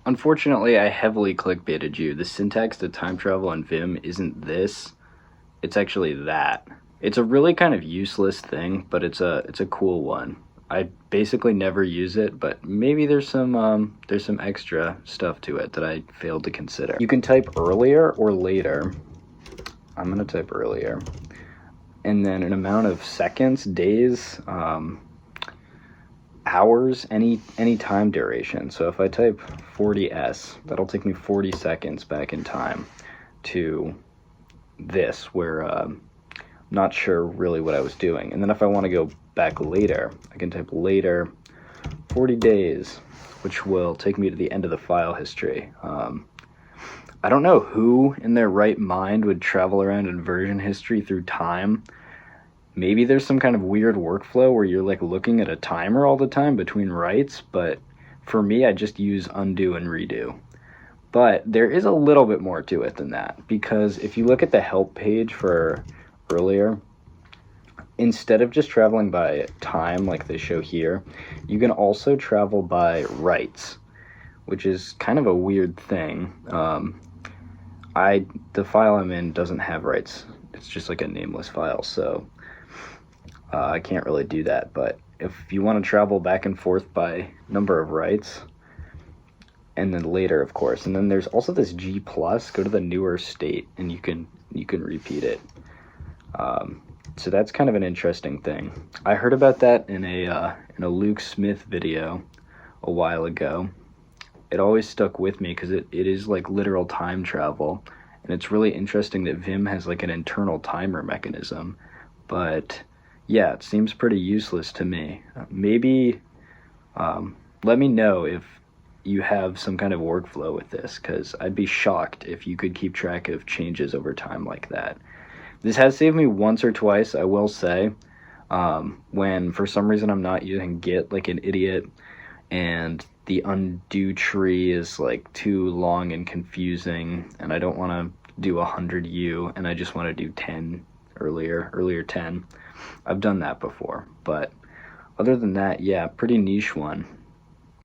Unfortunately, I heavily clickbaited you. The syntax to time travel in Vim isn't this. It's actually that. It's a really kind of useless thing, but it's a cool one. I basically never use it, but maybe there's some extra stuff to it that I failed to consider. You can type earlier or later. I'm gonna type earlier, and then an amount of seconds, days, hours, any time duration. So if I type 40s, that'll take me 40 seconds back in time to this, where I'm not sure really what I was doing. And then if I want to go back later, I can type later 40 days, which will take me to the end of the file history. I don't know who in their right mind would travel around in version history through time. Maybe there's some kind of weird workflow where you're like looking at a timer all the time between writes, but for me, I just use undo and redo. But there is a little bit more to it than that, because if you look at the help page for earlier, instead of just traveling by time like they show here, you can also travel by writes, which is kind of a weird thing. The file I'm in doesn't have writes. It's just like a nameless file, so I can't really do that. But if you want to travel back and forth by number of writes, and then later, of course, and then there's also this G plus, go to the newer state, and you can repeat it. So that's kind of an interesting thing. I heard about that in a Luke Smith video a while ago. It always stuck with me because it is like literal time travel, and it's really interesting that Vim has like an internal timer mechanism. But yeah, it seems pretty useless to me. Maybe let me know if you have some kind of workflow with this, because I'd be shocked if you could keep track of changes over time like that. This has saved me once or twice, I will say, when for some reason I'm not using Git like an idiot, and the undo tree is like too long and confusing, and I don't want to do 100U, and I just want to do 10 earlier 10. I've done that before, but other than that, yeah, pretty niche one.